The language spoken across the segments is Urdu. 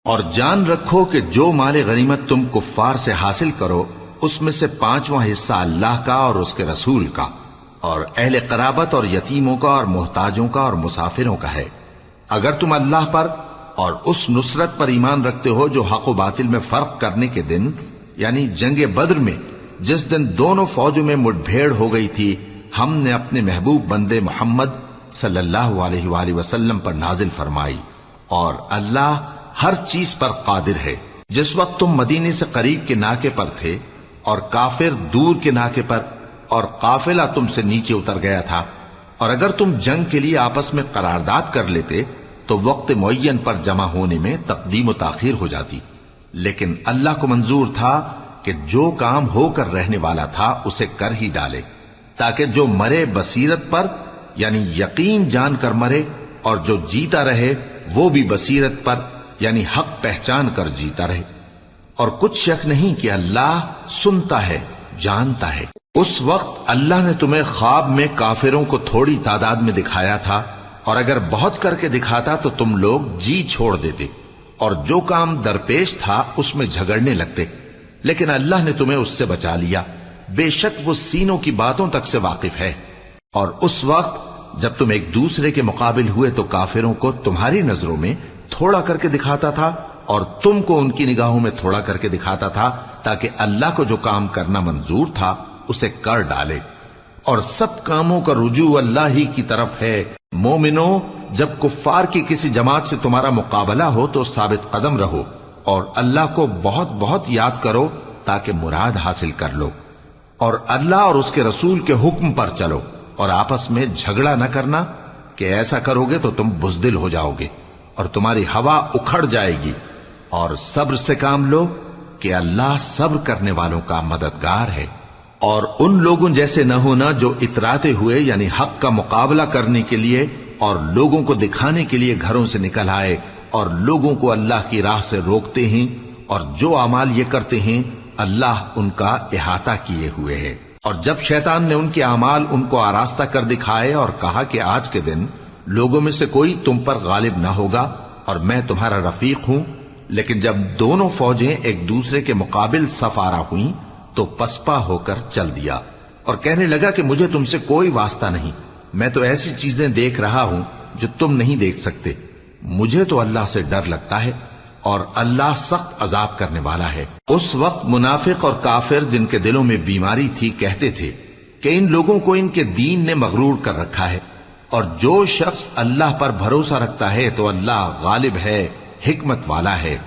اور جان رکھو کہ جو مال غنیمت تم کفار سے حاصل کرو اس میں سے 5واں حصہ اللہ کا اور اس کے رسول کا اور اہل قرابت اور یتیموں کا اور محتاجوں کا اور مسافروں کا ہے، اگر تم اللہ پر اور اس نصرت پر ایمان رکھتے ہو جو حق و باطل میں فرق کرنے کے دن، یعنی جنگ بدر میں جس دن دونوں فوجوں میں مٹ بھیڑ ہو گئی تھی، ہم نے اپنے محبوب بندے محمد صلی اللہ علیہ وآلہ وسلم پر نازل فرمائی، اور اللہ ہر چیز پر قادر ہے۔ جس وقت تم مدینے سے قریب کے ناکے پر تھے اور کافر دور کے ناکے پر، اور قافلہ تم سے نیچے اتر گیا تھا، اور اگر تم جنگ کے لیے آپس میں قرارداد کر لیتے تو وقت معین پر جمع ہونے میں تقدیم و تاخیر ہو جاتی، لیکن اللہ کو منظور تھا کہ جو کام ہو کر رہنے والا تھا اسے کر ہی ڈالے، تاکہ جو مرے بصیرت پر یعنی یقین جان کر مرے، اور جو جیتا رہے وہ بھی بصیرت پر یعنی حق پہچان کر جیتا رہے۔ اور کچھ شک نہیں کہ اللہ سنتا ہے، جانتا ہے۔ اس وقت اللہ نے تمہیں خواب میں کافروں کو تھوڑی تعداد میں دکھایا تھا، اور اگر بہت کر کے دکھاتا تو تم لوگ جی چھوڑ دیتے اور جو کام درپیش تھا اس میں جھگڑنے لگتے، لیکن اللہ نے تمہیں اس سے بچا لیا، بے شک وہ سینوں کی باتوں تک سے واقف ہے۔ اور اس وقت جب تم ایک دوسرے کے مقابل ہوئے تو کافروں کو تمہاری نظروں میں تھوڑا کر کے دکھاتا تھا اور تم کو ان کی نگاہوں میں تھوڑا کر کے دکھاتا تھا، تاکہ اللہ کو جو کام کرنا منظور تھا اسے کر ڈالے، اور سب کاموں کا رجوع اللہ ہی کی طرف ہے۔ مومنو، جب کفار کی کسی جماعت سے تمہارا مقابلہ ہو تو ثابت قدم رہو اور اللہ کو بہت بہت یاد کرو تاکہ مراد حاصل کر لو، اور اللہ اور اس کے رسول کے حکم پر چلو، اور آپس میں جھگڑا نہ کرنا کہ ایسا کرو گے تو تم بزدل ہو جاؤ گے اور تمہاری ہوا اکھڑ جائے گی، اور صبر سے کام لو کہ اللہ صبر کرنے والوں کا مددگار ہے۔ اور ان لوگوں جیسے نہ ہونا جو اتراتے ہوئے یعنی حق کا مقابلہ کرنے کے لیے اور لوگوں کو دکھانے کے لیے گھروں سے نکل آئے اور لوگوں کو اللہ کی راہ سے روکتے ہیں، اور جو اعمال یہ کرتے ہیں اللہ ان کا احاطہ کیے ہوئے ہے۔ اور جب شیطان نے ان کے اعمال ان کو آراستہ کر دکھائے اور کہا کہ آج کے دن لوگوں میں سے کوئی تم پر غالب نہ ہوگا اور میں تمہارا رفیق ہوں، لیکن جب دونوں فوجیں ایک دوسرے کے مقابل صف آرا ہوئیں تو پسپا ہو کر چل دیا اور کہنے لگا کہ مجھے تم سے کوئی واسطہ نہیں، میں تو ایسی چیزیں دیکھ رہا ہوں جو تم نہیں دیکھ سکتے، مجھے تو اللہ سے ڈر لگتا ہے اور اللہ سخت عذاب کرنے والا ہے۔ اس وقت منافق اور کافر جن کے دلوں میں بیماری تھی کہتے تھے کہ ان لوگوں کو ان کے دین نے مغرور کر رکھا ہے، اور جو شخص اللہ پر بھروسہ رکھتا ہے تو اللہ غالب ہے، حکمت والا ہے۔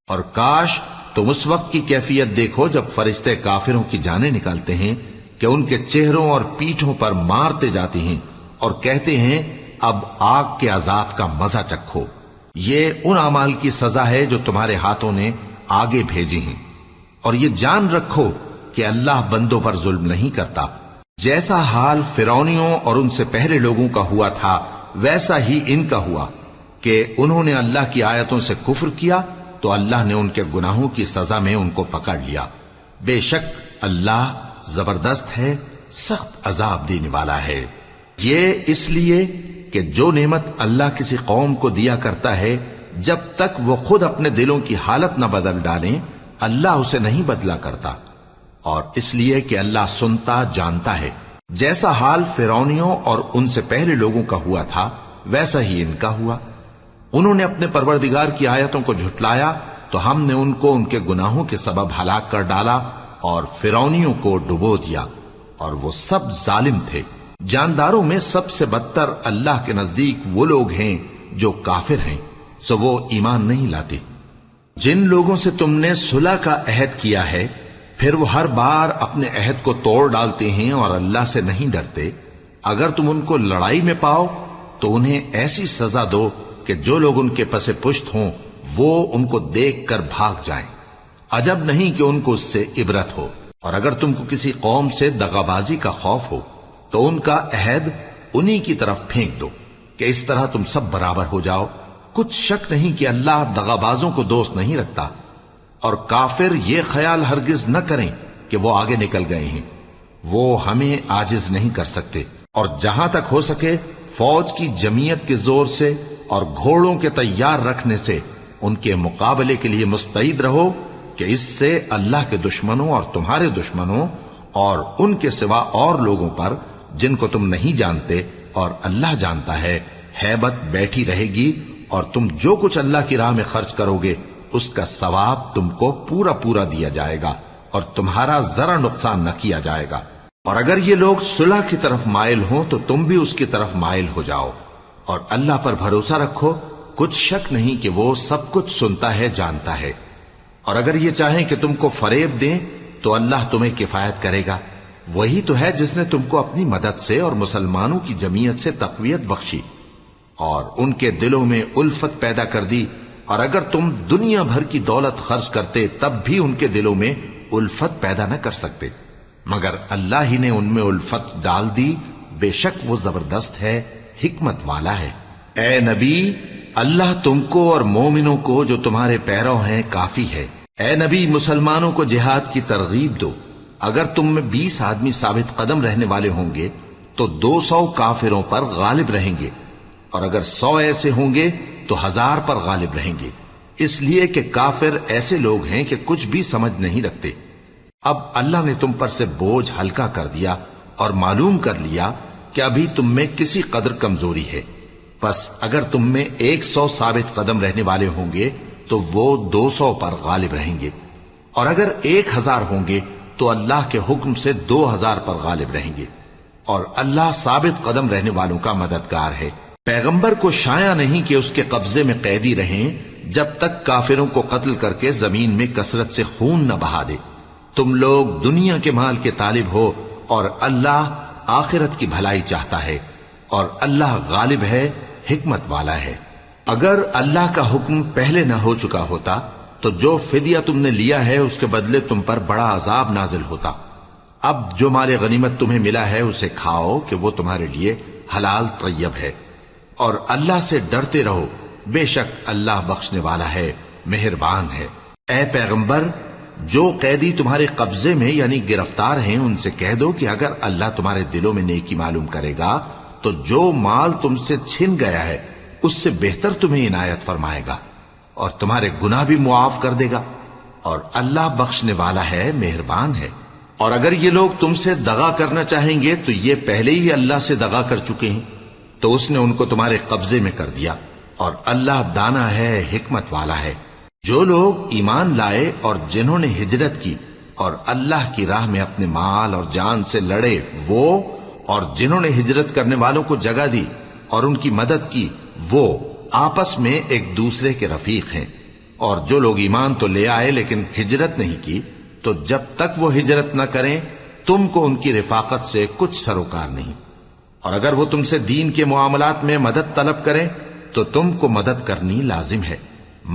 اور کاش تم اس وقت کی کیفیت دیکھو جب فرشتے کافروں کی جانیں نکالتے ہیں کہ ان کے چہروں اور پیٹھوں پر مارتے جاتے ہیں اور کہتے ہیں اب آگ کے عذاب کا مزہ چکھو، یہ ان اعمال کی سزا ہے جو تمہارے ہاتھوں نے آگے بھیجی ہیں۔ اور یہ جان رکھو کہ اللہ بندوں پر ظلم نہیں کرتا، جیسا حال فرعونیوں اور ان سے پہلے لوگوں کا ہوا تھا ویسا ہی ان کا ہوا کہ انہوں نے اللہ کی آیتوں سے کفر کیا تو اللہ نے ان کے گناہوں کی سزا میں ان کو پکڑ لیا، بے شک اللہ زبردست ہے، سخت عذاب دینے والا ہے۔ یہ اس لیے کہ جو نعمت اللہ کسی قوم کو دیا کرتا ہے جب تک وہ خود اپنے دلوں کی حالت نہ بدل ڈالیں اللہ اسے نہیں بدلا کرتا، اور اس لیے کہ اللہ سنتا جانتا ہے۔ جیسا حال فرعونیوں اور ان سے پہلے لوگوں کا ہوا تھا ویسا ہی ان کا ہوا، انہوں نے اپنے پروردگار کی آیتوں کو جھٹلایا تو ہم نے ان کو ان کے گناہوں کے سبب ہلاک کر ڈالا اور فرعونیوں کو ڈبو دیا، اور وہ سب ظالم تھے۔ جانداروں میں سب سے بدتر اللہ کے نزدیک وہ لوگ ہیں جو کافر ہیں، سو وہ ایمان نہیں لاتے۔ جن لوگوں سے تم نے صلح کا عہد کیا ہے پھر وہ ہر بار اپنے عہد کو توڑ ڈالتے ہیں اور اللہ سے نہیں ڈرتے، اگر تم ان کو لڑائی میں پاؤ تو انہیں ایسی سزا دو کہ جو لوگ ان کے پس پشت ہوں وہ ان کو دیکھ کر بھاگ جائیں، عجب نہیں کہ ان کو اس سے عبرت ہو۔ اور اگر تم کو کسی قوم سے دغابازی کا خوف ہو تو ان کا عہد انہی کی طرف پھینک دو کہ اس طرح تم سب برابر ہو جاؤ، کچھ شک نہیں کہ اللہ دغابازوں کو دوست نہیں رکھتا۔ اور کافر یہ خیال ہرگز نہ کریں کہ وہ آگے نکل گئے ہیں، وہ ہمیں عاجز نہیں کر سکتے، اور جہاں تک ہو سکے فوج کی جمعیت کے زور سے اور گھوڑوں کے تیار رکھنے سے ان کے مقابلے کے لیے مستعد رہو کہ اس سے اللہ کے دشمنوں اور تمہارے دشمنوں اور ان کے سوا اور لوگوں پر جن کو تم نہیں جانتے اور اللہ جانتا ہے ہیبت بیٹھی رہے گی، اور تم جو کچھ اللہ کی راہ میں خرچ کرو گے اس کا ثواب تم کو پورا پورا دیا جائے گا اور تمہارا ذرا نقصان نہ کیا جائے گا۔ اور اگر یہ لوگ صلح کی طرف مائل ہوں تو تم بھی اس کی طرف مائل ہو جاؤ، اور اللہ پر بھروسہ رکھو، کچھ شک نہیں کہ وہ سب کچھ سنتا ہے، جانتا ہے۔ اور اگر یہ چاہیں کہ تم کو فریب دیں تو اللہ تمہیں کفایت کرے گا، وہی تو ہے جس نے تم کو اپنی مدد سے اور مسلمانوں کی جمعیت سے تقویت بخشی اور ان کے دلوں میں الفت پیدا کر دی، اور اگر تم دنیا بھر کی دولت خرچ کرتے تب بھی ان کے دلوں میں الفت پیدا نہ کر سکتے، مگر اللہ ہی نے ان میں الفت ڈال دی، بے شک وہ زبردست ہے، حکمت والا ہے۔ اے نبی، اللہ تم کو اور مومنوں کو جو تمہارے پیرو ہیں کافی ہے۔ اے نبی، مسلمانوں کو جہاد کی ترغیب دو۔ اگر تم میں 20 آدمی ثابت قدم رہنے والے ہوں گے تو 200 کافروں پر غالب رہیں گے، اور اگر 100 ایسے ہوں گے تو 1000 پر غالب رہیں گے، اس لیے کہ کافر ایسے لوگ ہیں کہ کچھ بھی سمجھ نہیں رکھتے۔ اب اللہ نے تم پر سے بوجھ ہلکا کر دیا اور معلوم کر لیا کہ ابھی تم میں کسی قدر کمزوری ہے، پس اگر تم میں 100 ثابت قدم رہنے والے ہوں گے تو وہ 200 پر غالب رہیں گے، اور اگر 1000 ہوں گے تو اللہ کے حکم سے 2000 پر غالب رہیں گے، اور اللہ ثابت قدم رہنے والوں کا مددگار ہے۔ پیغمبر کو شایع نہیں کہ اس کے قبضے میں قیدی رہیں جب تک کافروں کو قتل کر کے زمین میں کثرت سے خون نہ بہا دے۔ تم لوگ دنیا کے مال کے طالب ہو اور اللہ آخرت کی بھلائی چاہتا ہے، اور اللہ غالب ہے، حکمت والا ہے۔ اگر اللہ کا حکم پہلے نہ ہو چکا ہوتا تو جو فدیہ تم نے لیا ہے اس کے بدلے تم پر بڑا عذاب نازل ہوتا۔ اب جو مال غنیمت تمہیں ملا ہے اسے کھاؤ کہ وہ تمہارے لیے حلال طیب ہے، اور اللہ سے ڈرتے رہو، بے شک اللہ بخشنے والا ہے، مہربان ہے۔ اے پیغمبر، جو قیدی تمہارے قبضے میں یعنی گرفتار ہیں ان سے کہہ دو کہ اگر اللہ تمہارے دلوں میں نیکی معلوم کرے گا تو جو مال تم سے چھن گیا ہے اس سے بہتر تمہیں عنایت فرمائے گا، اور تمہارے گناہ بھی معاف کر دے گا، اور اللہ بخشنے والا ہے، مہربان ہے۔ اور اگر یہ لوگ تم سے دغا کرنا چاہیں گے تو یہ پہلے ہی اللہ سے دغا کر چکے ہیں، تو اس نے ان کو تمہارے قبضے میں کر دیا، اور اللہ دانا ہے، حکمت والا ہے۔ جو لوگ ایمان لائے اور جنہوں نے ہجرت کی اور اللہ کی راہ میں اپنے مال اور جان سے لڑے، وہ اور جنہوں نے ہجرت کرنے والوں کو جگہ دی اور ان کی مدد کی، وہ آپس میں ایک دوسرے کے رفیق ہیں۔ اور جو لوگ ایمان تو لے آئے لیکن ہجرت نہیں کی، تو جب تک وہ ہجرت نہ کریں تم کو ان کی رفاقت سے کچھ سروکار نہیں، اور اگر وہ تم سے دین کے معاملات میں مدد طلب کریں تو تم کو مدد کرنی لازم ہے،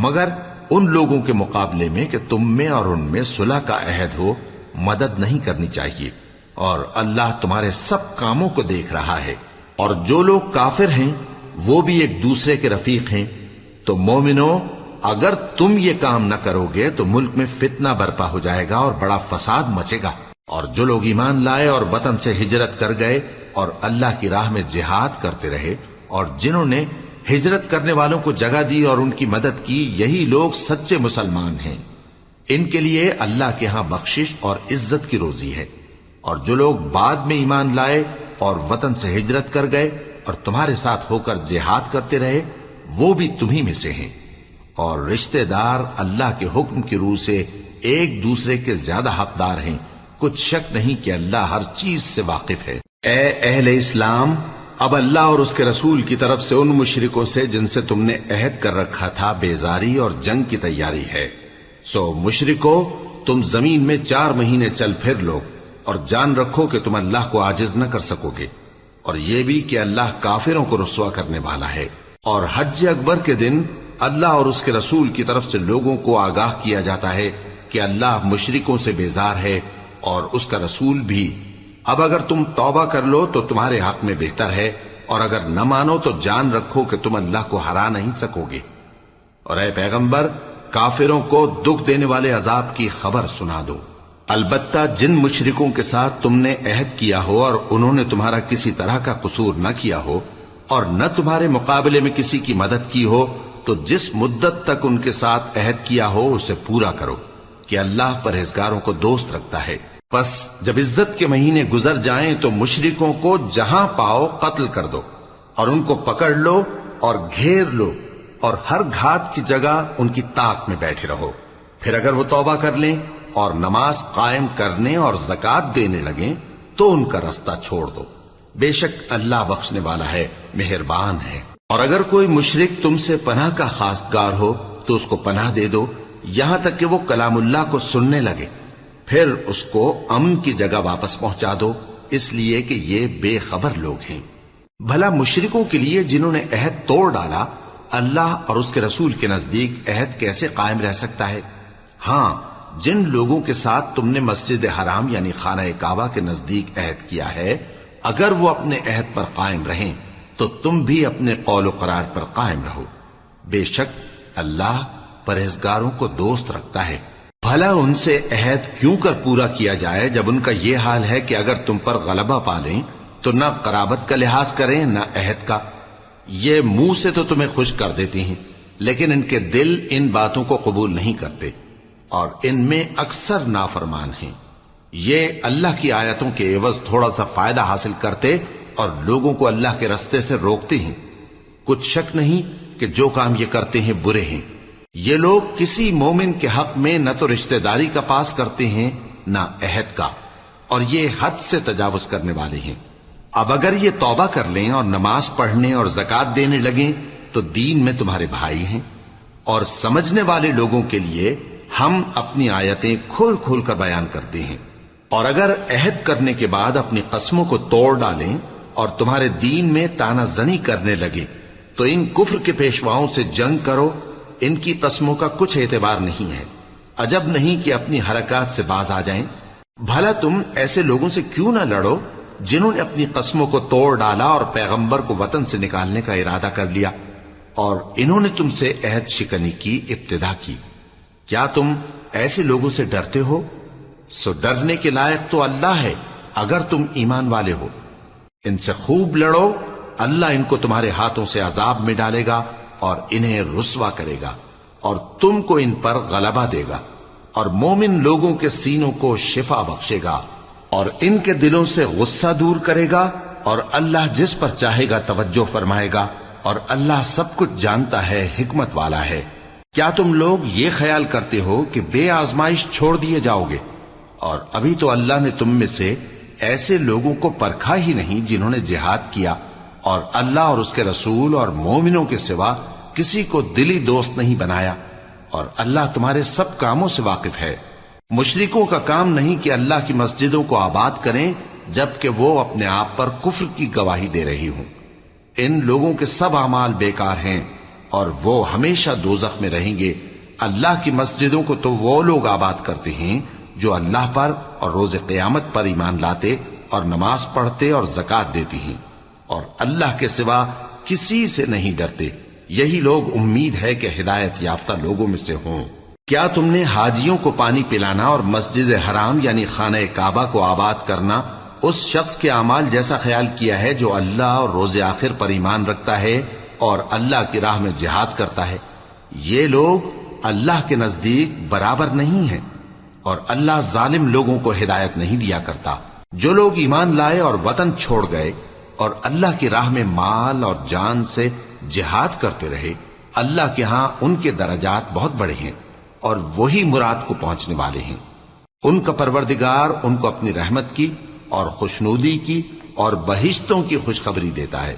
مگر ان لوگوں کے مقابلے میں کہ تم میں اور ان میں صلح کا عہد ہو مدد نہیں کرنی چاہیے، اور اللہ تمہارے سب کاموں کو دیکھ رہا ہے۔ اور جو لوگ کافر ہیں وہ بھی ایک دوسرے کے رفیق ہیں۔ تو مومنو، اگر تم یہ کام نہ کرو گے تو ملک میں فتنہ برپا ہو جائے گا اور بڑا فساد مچے گا۔ اور جو لوگ ایمان لائے اور وطن سے ہجرت کر گئے اور اللہ کی راہ میں جہاد کرتے رہے، اور جنہوں نے ہجرت کرنے والوں کو جگہ دی اور ان کی مدد کی، یہی لوگ سچے مسلمان ہیں۔ ان کے لیے اللہ کے ہاں بخشش اور عزت کی روزی ہے۔ اور جو لوگ بعد میں ایمان لائے اور وطن سے ہجرت کر گئے اور تمہارے ساتھ ہو کر جہاد کرتے رہے، وہ بھی تمہیں میں سے ہیں، اور رشتہ دار اللہ کے حکم کی روح سے ایک دوسرے کے زیادہ حقدار ہیں، کچھ شک نہیں کہ اللہ ہر چیز سے واقف ہے۔ اے اہل اسلام، اب اللہ اور اس کے رسول کی طرف سے ان مشرکوں سے جن سے تم نے عہد کر رکھا تھا بیزاری اور جنگ کی تیاری ہے۔ سو مشرکو، تم زمین میں 4 مہینے چل پھر لو، اور جان رکھو کہ تم اللہ کو عاجز نہ کر سکو گے، اور یہ بھی کہ اللہ کافروں کو رسوا کرنے والا ہے۔ اور حج اکبر کے دن اللہ اور اس کے رسول کی طرف سے لوگوں کو آگاہ کیا جاتا ہے کہ اللہ مشرکوں سے بیزار ہے اور اس کا رسول بھی۔ اب اگر تم توبہ کر لو تو تمہارے حق میں بہتر ہے، اور اگر نہ مانو تو جان رکھو کہ تم اللہ کو ہرا نہیں سکو گے۔ اور اے پیغمبر، کافروں کو دکھ دینے والے عذاب کی خبر سنا دو۔ البتہ جن مشرکوں کے ساتھ تم نے عہد کیا ہو اور انہوں نے تمہارا کسی طرح کا قصور نہ کیا ہو اور نہ تمہارے مقابلے میں کسی کی مدد کی ہو، تو جس مدت تک ان کے ساتھ عہد کیا ہو اسے پورا کرو کہ اللہ پرہیزگاروں کو دوست رکھتا ہے۔ پس جب عزت کے مہینے گزر جائیں تو مشرکوں کو جہاں پاؤ قتل کر دو اور ان کو پکڑ لو اور گھیر لو اور ہر گھات کی جگہ ان کی طاق میں بیٹھے رہو۔ پھر اگر وہ توبہ کر لیں اور نماز قائم کرنے اور زکوٰۃ دینے لگیں تو ان کا رستہ چھوڑ دو، بے شک اللہ بخشنے والا ہے، مہربان ہے۔ اور اگر کوئی مشرک تم سے پناہ کا خواستگار ہو تو اس کو پناہ دے دو یہاں تک کہ وہ کلام اللہ کو سننے لگے، پھر اس کو امن کی جگہ واپس پہنچا دو، اس لیے کہ یہ بے خبر لوگ ہیں۔ بھلا مشرکوں کے لیے جنہوں نے عہد توڑ ڈالا اللہ اور اس کے رسول کے نزدیک عہد کیسے قائم رہ سکتا ہے؟ ہاں، جن لوگوں کے ساتھ تم نے مسجد حرام یعنی خانہ کعبہ کے نزدیک عہد کیا ہے، اگر وہ اپنے عہد پر قائم رہیں تو تم بھی اپنے قول و قرار پر قائم رہو، بے شک اللہ پرہیزگاروں کو دوست رکھتا ہے۔ بھلا ان سے عہد کیوں کر پورا کیا جائے جب ان کا یہ حال ہے کہ اگر تم پر غلبہ پا لیں تو نہ قرابت کا لحاظ کریں نہ عہد کا۔ یہ منہ سے تو تمہیں خوش کر دیتی ہیں لیکن ان کے دل ان باتوں کو قبول نہیں کرتے اور ان میں اکثر نافرمان ہیں۔ یہ اللہ کی آیتوں کے عوض تھوڑا سا فائدہ حاصل کرتے اور لوگوں کو اللہ کے رستے سے روکتے ہیں۔ کچھ شک نہیں کہ جو کام یہ کرتے ہیں برے ہیں۔ یہ لوگ کسی مومن کے حق میں نہ تو رشتہ داری کا پاس کرتے ہیں نہ عہد کا، اور یہ حد سے تجاوز کرنے والے ہیں۔ اب اگر یہ توبہ کر لیں اور نماز پڑھنے اور زکوٰۃ دینے لگیں تو دین میں تمہارے بھائی ہیں، اور سمجھنے والے لوگوں کے لیے ہم اپنی آیتیں کھول کھول کر بیان کرتے ہیں۔ اور اگر عہد کرنے کے بعد اپنی قسموں کو توڑ ڈالیں اور تمہارے دین میں تانا زنی کرنے لگے تو ان کفر کے پیشواؤں سے جنگ کرو، ان کی قسموں کا کچھ اعتبار نہیں ہے، عجب نہیں کہ اپنی حرکات سے باز آ جائیں۔ بھلا تم ایسے لوگوں سے کیوں نہ لڑو جنہوں نے اپنی قسموں کو توڑ ڈالا اور پیغمبر کو وطن سے نکالنے کا ارادہ کر لیا، اور انہوں نے تم سے عہد شکنی کی ابتدا کی۔ کیا تم ایسے لوگوں سے ڈرتے ہو؟ سو ڈرنے کے لائق تو اللہ ہے اگر تم ایمان والے ہو۔ ان سے خوب لڑو، اللہ ان کو تمہارے ہاتھوں سے عذاب میں ڈالے گا اور انہیں رسوا کرے گا، اور تم کو ان پر غلبہ دے گا، اور مومن لوگوں کے سینوں کو شفا بخشے گا اور ان کے دلوں سے غصہ دور کرے گا، اور اللہ جس پر چاہے گا توجہ فرمائے گا، اور اللہ سب کچھ جانتا ہے، حکمت والا ہے۔ کیا تم لوگ یہ خیال کرتے ہو کہ بے آزمائش چھوڑ دیے جاؤ گے؟ اور ابھی تو اللہ نے تم میں سے ایسے لوگوں کو پرکھا ہی نہیں جنہوں نے جہاد کیا، اور اللہ اور اس کے رسول اور مومنوں کے سوا کسی کو دلی دوست نہیں بنایا، اور اللہ تمہارے سب کاموں سے واقف ہے۔ مشرکوں کا کام نہیں کہ اللہ کی مسجدوں کو آباد کریں جبکہ وہ اپنے آپ پر کفر کی گواہی دے رہی ہوں۔ ان لوگوں کے سب اعمال بیکار ہیں اور وہ ہمیشہ دوزخ میں رہیں گے۔ اللہ کی مسجدوں کو تو وہ لوگ آباد کرتے ہیں جو اللہ پر اور روز قیامت پر ایمان لاتے اور نماز پڑھتے اور زکوٰۃ دیتی ہیں، اور اللہ کے سوا کسی سے نہیں ڈرتے۔ یہی لوگ امید ہے کہ ہدایت یافتہ لوگوں میں سے ہوں۔ کیا تم نے حاجیوں کو پانی پلانا اور مسجد حرام یعنی خانہ کعبہ کو آباد کرنا اس شخص کے اعمال جیسا خیال کیا ہے جو اللہ اور روز آخر پر ایمان رکھتا ہے اور اللہ کی راہ میں جہاد کرتا ہے؟ یہ لوگ اللہ کے نزدیک برابر نہیں ہیں، اور اللہ ظالم لوگوں کو ہدایت نہیں دیا کرتا۔ جو لوگ ایمان لائے اور وطن چھوڑ گئے اور اللہ کی راہ میں مال اور جان سے جہاد کرتے رہے، اللہ کے ہاں ان کے درجات بہت بڑے ہیں اور وہی مراد کو پہنچنے والے ہیں۔ ان کا پروردگار ان کو اپنی رحمت کی اور خوشنودی کی اور بہشتوں کی خوشخبری دیتا ہے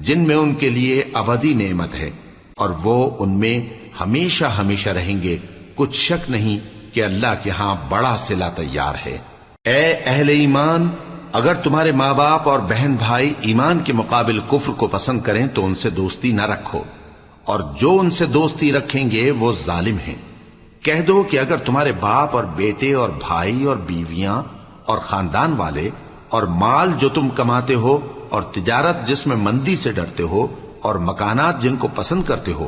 جن میں ان کے لیے ابدی نعمت ہے، اور وہ ان میں ہمیشہ ہمیشہ رہیں گے۔ کچھ شک نہیں کہ اللہ کے ہاں بڑا صلہ تیار ہے۔ اے اہل ایمان، اگر تمہارے ماں باپ اور بہن بھائی ایمان کے مقابل کفر کو پسند کریں تو ان سے دوستی نہ رکھو، اور جو ان سے دوستی رکھیں گے وہ ظالم ہیں۔ کہہ دو کہ اگر تمہارے باپ اور بیٹے اور بھائی اور بیویاں اور خاندان والے اور مال جو تم کماتے ہو اور تجارت جس میں مندی سے ڈرتے ہو اور مکانات جن کو پسند کرتے ہو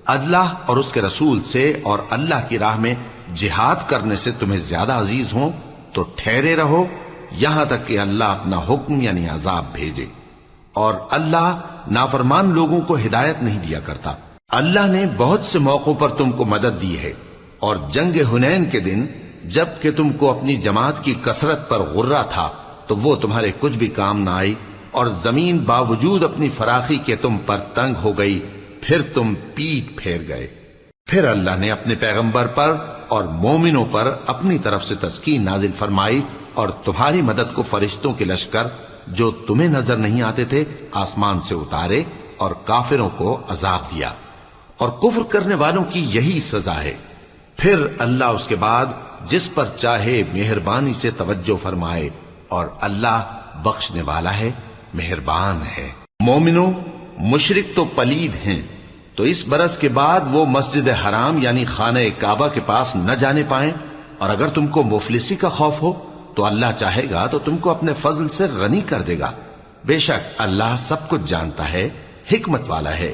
اللہ اور اس کے رسول سے اور اللہ کی راہ میں جہاد کرنے سے تمہیں زیادہ عزیز ہوں تو ٹھہرے رہو یہاں تک کہ اللہ اپنا حکم یعنی عذاب بھیجے، اور اللہ نافرمان لوگوں کو ہدایت نہیں دیا کرتا۔ اللہ نے بہت سے موقعوں پر تم کو مدد دی ہے، اور جنگ حنین کے دن جب کہ تم کو اپنی جماعت کی کثرت پر غرہ تھا تو وہ تمہارے کچھ بھی کام نہ آئی، اور زمین باوجود اپنی فراخی کے تم پر تنگ ہو گئی، پھر تم پیٹ پھیر گئے۔ پھر اللہ نے اپنے پیغمبر پر اور مومنوں پر اپنی طرف سے تسکین نازل فرمائی، اور تمہاری مدد کو فرشتوں کے لشکر جو تمہیں نظر نہیں آتے تھے آسمان سے اتارے، اور کافروں کو عذاب دیا، اور کفر کرنے والوں کی یہی سزا ہے۔ پھر اللہ اس کے بعد جس پر چاہے مہربانی سے توجہ فرمائے، اور اللہ بخشنے والا ہے، مہربان ہے۔ مومنوں، مشرک تو پلید ہیں، تو اس برس کے بعد وہ مسجد حرام یعنی خانہ کعبہ کے پاس نہ جانے پائیں، اور اگر تم کو مفلسی کا خوف ہو تو اللہ چاہے گا تو تم کو اپنے فضل سے غنی کر دے گا۔ بے شک اللہ سب کچھ جانتا ہے، حکمت والا ہے۔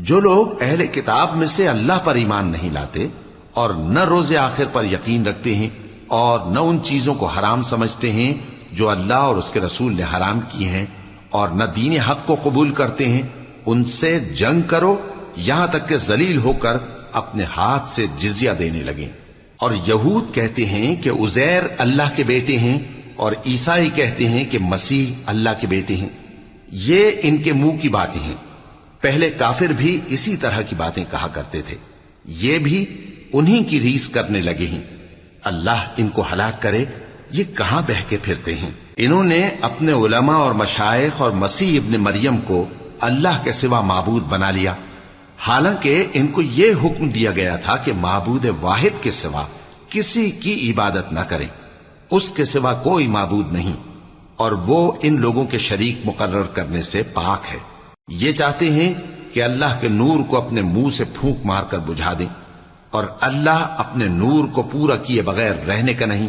جو لوگ اہل کتاب میں سے اللہ پر ایمان نہیں لاتے، اور نہ روز آخر پر یقین رکھتے ہیں، اور نہ ان چیزوں کو حرام سمجھتے ہیں جو اللہ اور اس کے رسول نے حرام کی ہیں، اور نہ دین حق کو قبول کرتے ہیں، ان سے جنگ کرو یہاں تک کہ ذلیل ہو کر اپنے ہاتھ سے جزیہ دینے لگیں۔ اور یہود کہتے ہیں کہ عزیر اللہ کے بیٹے ہیں، اور عیسائی کہتے ہیں کہ مسیح اللہ کے بیٹے ہیں۔ یہ ان کے منہ کی باتیں ہیں، پہلے کافر بھی اسی طرح کی باتیں کہا کرتے تھے، یہ بھی انہی کی ریس کرنے لگے ہیں۔ اللہ ان کو ہلاک کرے، یہ کہاں بہہ کے پھرتے ہیں۔ انہوں نے اپنے علماء اور مشائخ اور مسیح ابن مریم کو اللہ کے سوا معبود بنا لیا، حالانکہ ان کو یہ حکم دیا گیا تھا کہ معبود واحد کے سوا کسی کی عبادت نہ کریں، اس کے سوا کوئی معبود نہیں، اور وہ ان لوگوں کے شریک مقرر کرنے سے پاک ہے۔ یہ چاہتے ہیں کہ اللہ کے نور کو اپنے منہ سے پھونک مار کر بجھا دیں، اور اللہ اپنے نور کو پورا کیے بغیر رہنے کا نہیں،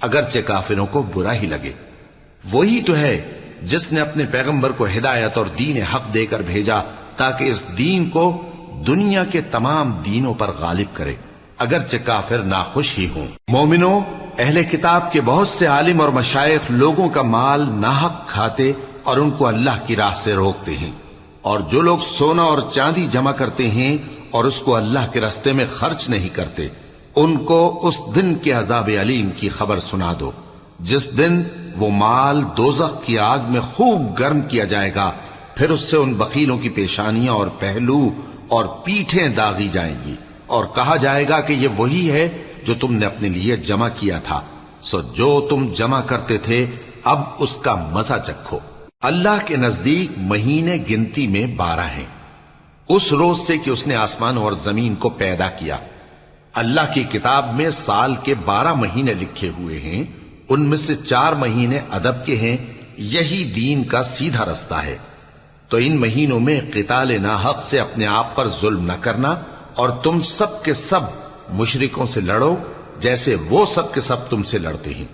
اگرچہ کافروں کو برا ہی لگے۔ وہی تو ہے جس نے اپنے پیغمبر کو ہدایت اور دین حق دے کر بھیجا تاکہ اس دین کو دنیا کے تمام دینوں پر غالب کرے، اگرچہ کافر ناخوش ہی ہوں۔ مومنوں، اہل کتاب کے بہت سے عالم اور مشائخ لوگوں کا مال ناحق کھاتے اور ان کو اللہ کی راہ سے روکتے ہیں، اور جو لوگ سونا اور چاندی جمع کرتے ہیں اور اس کو اللہ کے راستے میں خرچ نہیں کرتے، ان کو اس دن کے عذاب علیم کی خبر سنا دو، جس دن وہ مال دوزخ کی آگ میں خوب گرم کیا جائے گا، پھر اس سے ان بخیلوں کی پیشانیاں اور پہلو اور پیٹھیں داغی جائیں گی، اور کہا جائے گا کہ یہ وہی ہے جو تم نے اپنے لیے جمع کیا تھا، سو جو تم جمع کرتے تھے اب اس کا مزہ چکھو۔ اللہ کے نزدیک مہینے گنتی میں 12 ہیں، اس روز سے کہ اس نے آسمان اور زمین کو پیدا کیا۔ اللہ کی کتاب میں سال کے 12 مہینے لکھے ہوئے ہیں، ان میں سے 4 مہینے ادب کے ہیں، یہی دین کا سیدھا رستہ ہے۔ تو ان مہینوں میں قتال ناحق سے اپنے آپ پر ظلم نہ کرنا، اور تم سب کے سب مشرکوں سے لڑو جیسے وہ سب کے سب تم سے لڑتے ہیں،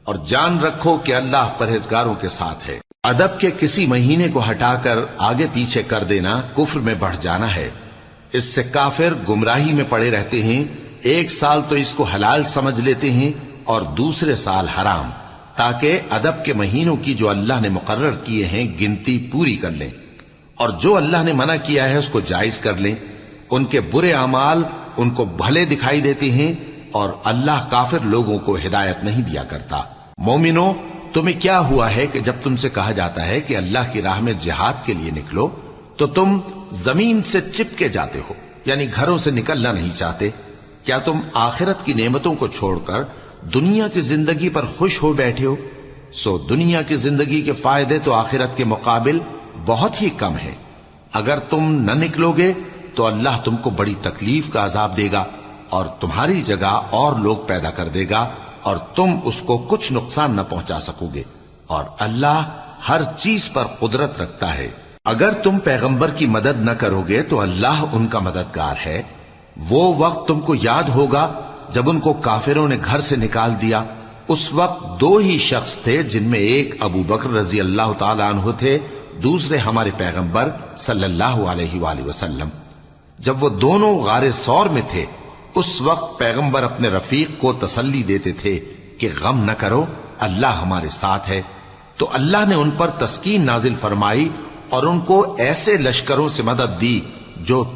اور جان رکھو کہ اللہ پرہیزگاروں کے ساتھ ہے۔ ادب کے کسی مہینے کو ہٹا کر آگے پیچھے کر دینا کفر میں بڑھ جانا ہے، اس سے کافر گمراہی میں پڑے رہتے ہیں۔ ایک سال تو اس کو حلال سمجھ لیتے ہیں اور دوسرے سال حرام، تاکہ ادب کے مہینوں کی جو اللہ نے مقرر کیے ہیں گنتی پوری کر لیں، اور جو اللہ نے منع کیا ہے اس کو جائز کر لیں۔ ان کے برے اعمال ان کو بھلے دکھائی دیتے ہیں، اور اللہ کافر لوگوں کو ہدایت نہیں دیا کرتا۔ مومنوں، تمہیں کیا ہوا ہے کہ جب تم سے کہا جاتا ہے کہ اللہ کی راہ میں جہاد کے لیے نکلو تو تم زمین سے چپکے جاتے ہو، یعنی گھروں سے نکلنا نہیں چاہتے؟ کیا تم آخرت کی نعمتوں کو چھوڑ کر دنیا کی زندگی پر خوش ہو بیٹھے ہو؟ سو دنیا کی زندگی کے فائدے تو آخرت کے مقابل بہت ہی کم ہے۔ اگر تم نہ نکلو گے تو اللہ تم کو بڑی تکلیف کا عذاب دے گا، اور تمہاری جگہ اور لوگ پیدا کر دے گا، اور تم اس کو کچھ نقصان نہ پہنچا سکو گے، اور اللہ ہر چیز پر قدرت رکھتا ہے۔ اگر تم پیغمبر کی مدد نہ کرو گے تو اللہ ان کا مددگار ہے۔ وہ وقت تم کو یاد ہوگا جب ان کو کافروں نے گھر سے نکال دیا، اس وقت 2 ہی شخص تھے، جن میں ایک ابو بکر رضی اللہ تعالی عنہ تھے، دوسرے ہمارے پیغمبر صلی اللہ علیہ وآلہ وسلم۔ جب وہ دونوں غار ثور میں تھے، اس وقت پیغمبر اپنے رفیق کو تسلی دیتے تھے کہ غم نہ کرو، اللہ ہمارے ساتھ ہے۔ تو اللہ نے ان پر تسکین نازل فرمائی اور ان کو ایسے لشکروں سے مدد دی جو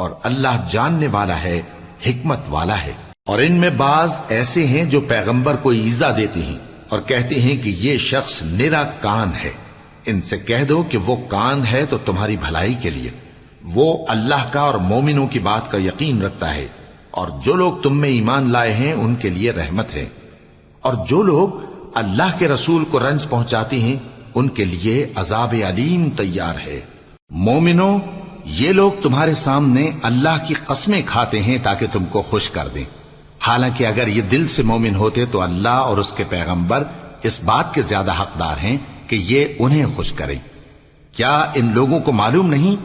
اور اللہ جاننے والا ہے، حکمت والا ہے۔ اور ان میں بعض ایسے ہیں جو پیغمبر کو ایذا دیتے ہیں اور کہتے ہیں کہ یہ شخص نرا کان ہے۔ ان سے کہہ دو کہ وہ کان ہے تو تمہاری بھلائی کے لیے، وہ اللہ کا اور مومنوں کی بات کا یقین رکھتا ہے، اور جو لوگ تم میں ایمان لائے ہیں ان کے لیے رحمت ہے، اور جو لوگ اللہ کے رسول کو رنج پہنچاتے ہیں ان کے لیے عذاب علیم تیار ہے۔ مومنوں، یہ لوگ تمہارے سامنے اللہ کی قسمیں کھاتے ہیں تاکہ تم کو خوش کر دیں، حالانکہ اگر یہ دل سے مومن ہوتے تو اللہ اور اس کے پیغمبر اس بات کے زیادہ حقدار ہیں کہ یہ انہیں خوش کریں۔ کیا ان لوگوں کو معلوم نہیں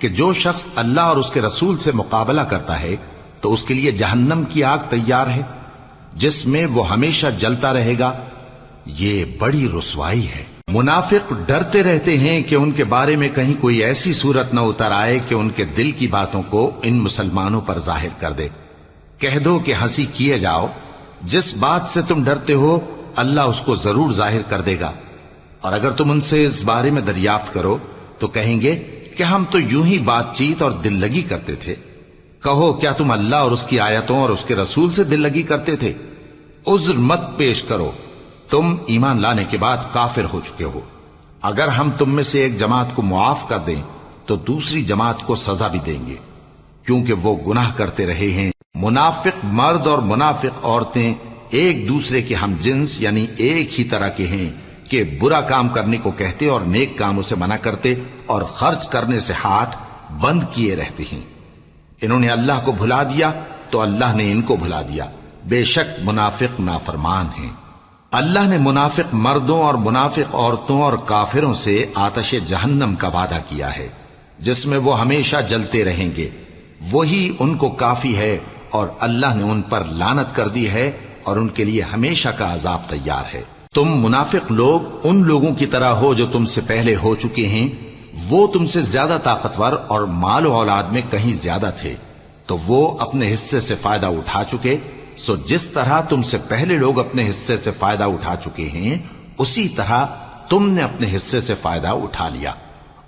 کہ جو شخص اللہ اور اس کے رسول سے مقابلہ کرتا ہے تو اس کے لیے جہنم کی آگ تیار ہے جس میں وہ ہمیشہ جلتا رہے گا؟ یہ بڑی رسوائی ہے۔ منافق ڈرتے رہتے ہیں کہ ان کے بارے میں کہیں کوئی ایسی صورت نہ اتر آئے کہ ان کے دل کی باتوں کو ان مسلمانوں پر ظاہر کر دے۔ کہہ دو کہ ہنسی کیے جاؤ، جس بات سے تم ڈرتے ہو اللہ اس کو ضرور ظاہر کر دے گا، اور اگر تم ان سے اس بارے میں دریافت کرو تو کہیں گے کہ ہم تو یوں ہی بات چیت اور دل لگی کرتے تھے۔ کہو کیا تم اللہ اور اس کی آیتوں اور اس کے رسول سے دل لگی کرتے تھے؟ عذر مت پیش کرو، تم ایمان لانے کے بعد کافر ہو چکے ہو۔ اگر ہم تم میں سے ایک جماعت کو معاف کر دیں تو دوسری جماعت کو سزا بھی دیں گے، کیونکہ وہ گناہ کرتے رہے ہیں۔ منافق مرد اور منافق عورتیں ایک دوسرے کے ہم جنس یعنی ایک ہی طرح کے ہیں کہ برا کام کرنے کو کہتے اور نیک کاموں سے منع کرتے اور خرچ کرنے سے ہاتھ بند کیے رہتے ہیں۔ انہوں نے اللہ کو بھلا دیا تو اللہ نے ان کو بھلا دیا، بے شک منافق نافرمان ہیں۔ اللہ نے منافق مردوں اور منافق عورتوں اور کافروں سے آتش جہنم کا وعدہ کیا ہے جس میں وہ ہمیشہ جلتے رہیں گے، وہی ان کو کافی ہے، اور اللہ نے ان پر لعنت کر دی ہے اور ان کے لیے ہمیشہ کا عذاب تیار ہے۔ تم منافق لوگ ان لوگوں کی طرح ہو جو تم سے پہلے ہو چکے ہیں، وہ تم سے زیادہ طاقتور اور مال و اولاد میں کہیں زیادہ تھے، تو وہ اپنے حصے سے فائدہ اٹھا چکے، سو جس طرح تم سے پہلے لوگ اپنے حصے سے فائدہ اٹھا چکے ہیں اسی طرح تم نے اپنے حصے سے فائدہ اٹھا لیا،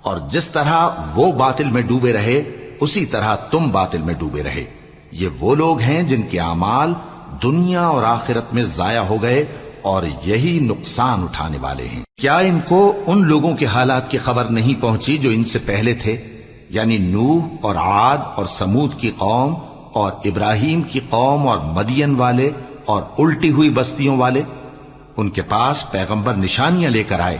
اور جس طرح وہ باطل میں ڈوبے رہے اسی طرح تم باطل میں ڈوبے رہے۔ یہ وہ لوگ ہیں جن کے اعمال دنیا اور آخرت میں ضائع ہو گئے اور یہی نقصان اٹھانے والے ہیں۔ کیا ان کو ان لوگوں کے حالات کی خبر نہیں پہنچی جو ان سے پہلے تھے، یعنی نوح اور عاد اور سمود کی قوم اور ابراہیم کی قوم اور مدین والے اور الٹی ہوئی بستیوں والے؟ ان کے پاس پیغمبر نشانیاں لے کر آئے،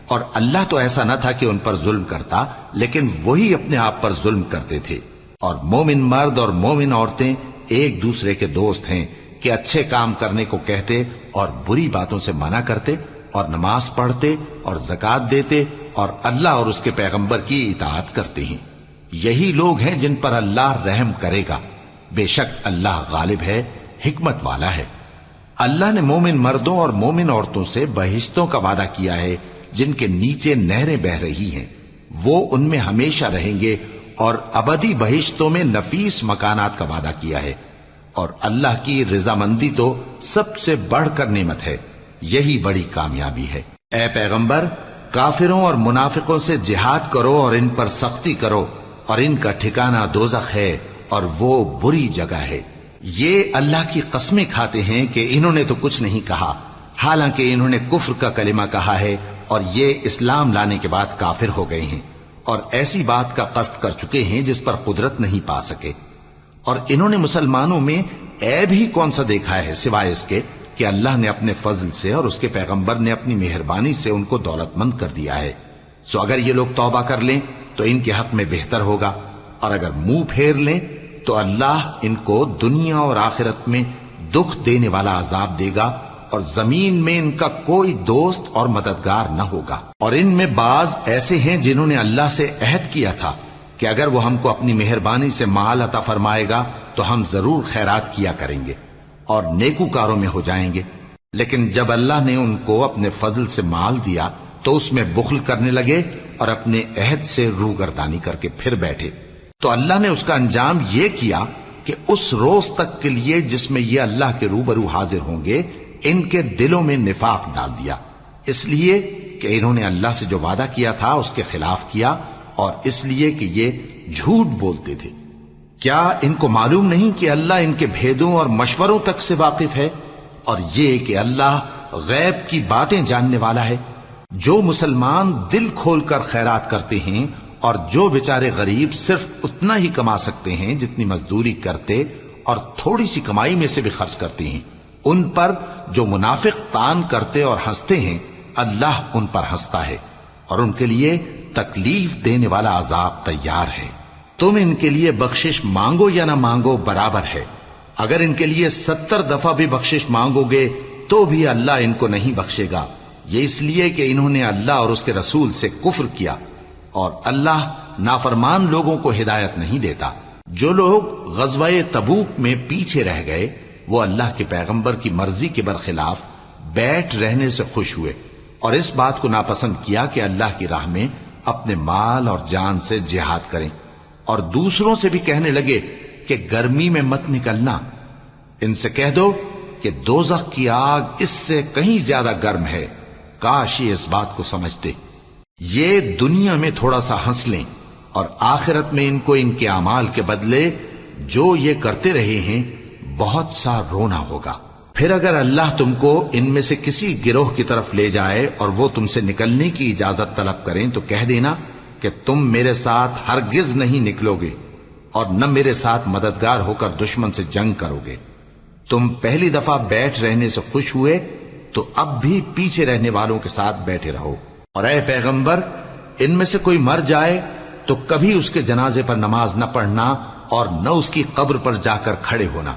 اور اللہ تو ایسا نہ تھا کہ ان پر ظلم کرتا، لیکن وہی اپنے آپ پر ظلم کرتے تھے۔ اور مومن مرد اور مومن عورتیں ایک دوسرے کے دوست ہیں کہ اچھے کام کرنے کو کہتے اور بری باتوں سے منع کرتے، اور نماز پڑھتے اور زکوٰۃ دیتے اور اللہ اور اس کے پیغمبر کی اطاعت کرتے ہیں۔ یہی لوگ ہیں جن پر اللہ رحم کرے گا، بے شک اللہ غالب ہے، حکمت والا ہے۔ اللہ نے مومن مردوں اور مومن عورتوں سے بہشتوں کا وعدہ کیا ہے جن کے نیچے نہریں بہ رہی ہیں، وہ ان میں ہمیشہ رہیں گے، اور ابدی بہشتوں میں نفیس مکانات کا وعدہ کیا ہے، اور اللہ کی رضامندی تو سب سے بڑھ کر نعمت ہے، یہی بڑی کامیابی ہے۔ اے پیغمبر، کافروں اور منافقوں سے جہاد کرو اور ان پر سختی کرو، اور ان کا ٹھکانہ دوزخ ہے اور وہ بری جگہ ہے۔ یہ اللہ کی قسمیں کھاتے ہیں کہ انہوں نے تو کچھ نہیں کہا، حالانکہ انہوں نے کفر کا کلمہ کہا ہے اور یہ اسلام لانے کے بعد کافر ہو گئے ہیں، اور ایسی بات کا قصد کر چکے ہیں جس پر قدرت نہیں پا سکے۔ اور انہوں نے مسلمانوں میں عیب ہی کون سا دیکھا ہے سوائے اس کے کہ اللہ نے اپنے فضل سے اور اس کے پیغمبر نے اپنی مہربانی سے ان کو دولت مند کر دیا ہے۔ سو اگر یہ لوگ توبہ کر لیں تو ان کے حق میں بہتر ہوگا، اور اگر منہ پھیر لیں تو اللہ ان کو دنیا اور آخرت میں دکھ دینے والا عذاب دے گا، اور زمین میں ان کا کوئی دوست اور مددگار نہ ہوگا۔ اور ان میں بعض ایسے ہیں جنہوں نے اللہ سے عہد کیا تھا کہ اگر وہ ہم کو اپنی مہربانی سے مال عطا فرمائے گا تو ہم ضرور خیرات کیا کریں گے اور نیکوکاروں میں ہو جائیں گے، لیکن جب اللہ نے ان کو اپنے فضل سے مال دیا تو اس میں بخل کرنے لگے اور اپنے عہد سے روگردانی کر کے پھر بیٹھے، تو اللہ نے اس کا انجام یہ کیا کہ اس روز تک کے لیے جس میں یہ اللہ کے روبرو حاضر ہوں گے ان کے دلوں میں نفاق ڈال دیا، اس لیے کہ انہوں نے اللہ سے جو وعدہ کیا تھا اس کے خلاف کیا، اور اس لیے کہ یہ جھوٹ بولتے تھے۔ کیا ان کو معلوم نہیں کہ اللہ ان کے بھیدوں اور مشوروں تک سے واقف ہے، اور یہ کہ اللہ غیب کی باتیں جاننے والا ہے؟ جو مسلمان دل کھول کر خیرات کرتے ہیں اور جو بیچارے غریب صرف اتنا ہی کما سکتے ہیں جتنی مزدوری کرتے اور تھوڑی سی کمائی میں سے بھی خرچ کرتے ہیں، ان پر جو منافق تان کرتے اور ہنستے ہیں، اللہ ان پر ہنستا ہے اور ان کے لیے تکلیف دینے والا عذاب تیار ہے۔ تم ان کے لیے بخشش مانگو یا نہ مانگو برابر ہے، اگر ان کے لیے 70 دفعہ بھی بخشش مانگو گے تو بھی اللہ ان کو نہیں بخشے گا، یہ اس لیے کہ انہوں نے اللہ اور اس کے رسول سے کفر کیا، اور اللہ نافرمان لوگوں کو ہدایت نہیں دیتا۔ جو لوگ غزوہ تبوک میں پیچھے رہ گئے وہ اللہ کے پیغمبر کی مرضی کے برخلاف بیٹھ رہنے سے خوش ہوئے اور اس بات کو ناپسند کیا کہ اللہ کی راہ میں اپنے مال اور جان سے جہاد کریں، اور دوسروں سے بھی کہنے لگے کہ گرمی میں مت نکلنا، ان سے کہہ دو کہ دوزخ کی آگ اس سے کہیں زیادہ گرم ہے، کاش یہ اس بات کو سمجھتے۔ یہ دنیا میں تھوڑا سا ہنس لیں اور آخرت میں ان کو ان کے اعمال کے بدلے جو یہ کرتے رہے ہیں بہت سا رونا ہوگا۔ پھر اگر اللہ تم کو ان میں سے کسی گروہ کی طرف لے جائے اور وہ تم سے نکلنے کی اجازت طلب کریں تو کہہ دینا کہ تم میرے ساتھ ہرگز نہیں نکلو گے اور نہ میرے ساتھ مددگار ہو کر دشمن سے جنگ کرو گے۔ تم پہلی دفعہ بیٹھ رہنے سے خوش ہوئے تو اب بھی پیچھے رہنے والوں کے ساتھ بیٹھے رہو، اور اے پیغمبر ان میں سے کوئی مر جائے تو کبھی اس کے جنازے پر نماز نہ پڑھنا اور نہ اس کی قبر پر جا کر کھڑے ہونا،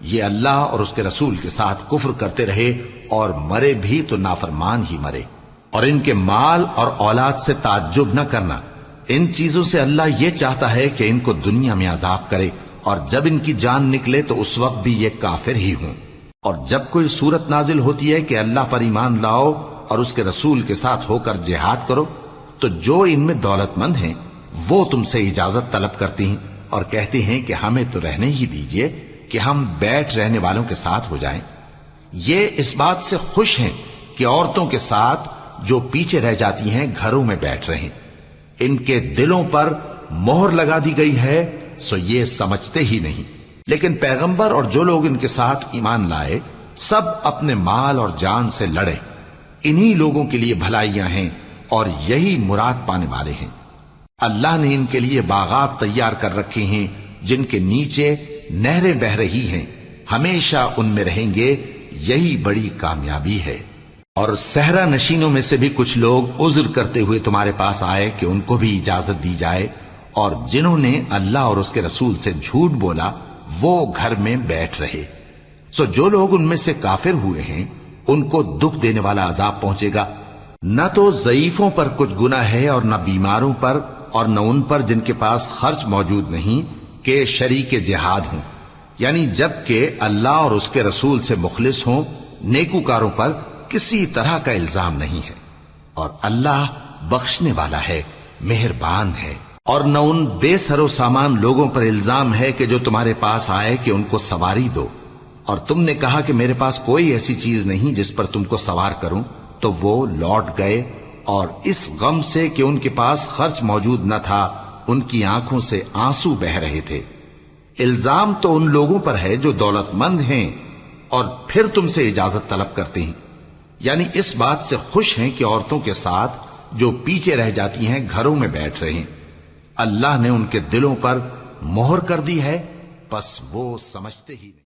یہ اللہ اور اس کے رسول کے ساتھ کفر کرتے رہے اور مرے بھی تو نافرمان ہی مرے۔ اور ان کے مال اور اولاد سے تعجب نہ کرنا، ان چیزوں سے اللہ یہ چاہتا ہے کہ ان کو دنیا میں عذاب کرے اور جب ان کی جان نکلے تو اس وقت بھی یہ کافر ہی ہوں۔ اور جب کوئی صورت نازل ہوتی ہے کہ اللہ پر ایمان لاؤ اور اس کے رسول کے ساتھ ہو کر جہاد کرو تو جو ان میں دولت مند ہیں وہ تم سے اجازت طلب کرتی ہیں اور کہتے ہیں کہ ہمیں تو رہنے ہی دیجئے کہ ہم بیٹھ رہنے والوں کے ساتھ ہو جائیں۔ یہ اس بات سے خوش ہیں کہ عورتوں کے ساتھ جو پیچھے رہ جاتی ہیں گھروں میں بیٹھ رہیں، ان کے دلوں پر مہر لگا دی گئی ہے سو یہ سمجھتے ہی نہیں۔ لیکن پیغمبر اور جو لوگ ان کے ساتھ ایمان لائے سب اپنے مال اور جان سے لڑے، انہی لوگوں کے لیے بھلائیاں ہیں اور یہی مراد پانے والے ہیں۔ اللہ نے ان کے لیے باغات تیار کر رکھے ہیں جن کے نیچے نہریں بہ رہی ہیں، ہمیشہ ان میں رہیں گے، یہی بڑی کامیابی ہے۔ اور صحرا نشینوں میں سے بھی کچھ لوگ عذر کرتے ہوئے تمہارے پاس آئے کہ ان کو بھی اجازت دی جائے، اور جنہوں نے اللہ اور اس کے رسول سے جھوٹ بولا وہ گھر میں بیٹھ رہے۔ سو جو لوگ ان میں سے کافر ہوئے ہیں ان کو دکھ دینے والا عذاب پہنچے گا، نہ تو ضعیفوں پر کچھ گناہ ہے اور نہ بیماروں پر اور نہ ان پر جن کے پاس خرچ موجود نہیں کہ شریک جہاد ہوں، یعنی جب کہ اللہ اور اس کے رسول سے مخلص ہوں، نیکوکاروں پر کسی طرح کا الزام نہیں ہے، اور اللہ بخشنے والا ہے، مہربان ہے۔ اور نہ ان بے سر و سامان لوگوں پر الزام ہے کہ جو تمہارے پاس آئے کہ ان کو سواری دو، اور تم نے کہا کہ میرے پاس کوئی ایسی چیز نہیں جس پر تم کو سوار کروں، تو وہ لوٹ گئے، اور اس غم سے کہ ان کے پاس خرچ موجود نہ تھا ان کی آنکھوں سے آنسو بہ رہے تھے۔ الزام تو ان لوگوں پر ہے جو دولت مند ہیں اور پھر تم سے اجازت طلب کرتے ہیں، یعنی اس بات سے خوش ہیں کہ عورتوں کے ساتھ جو پیچھے رہ جاتی ہیں گھروں میں بیٹھ رہے ہیں۔ اللہ نے ان کے دلوں پر مہر کر دی ہے، پس وہ سمجھتے ہی نہیں۔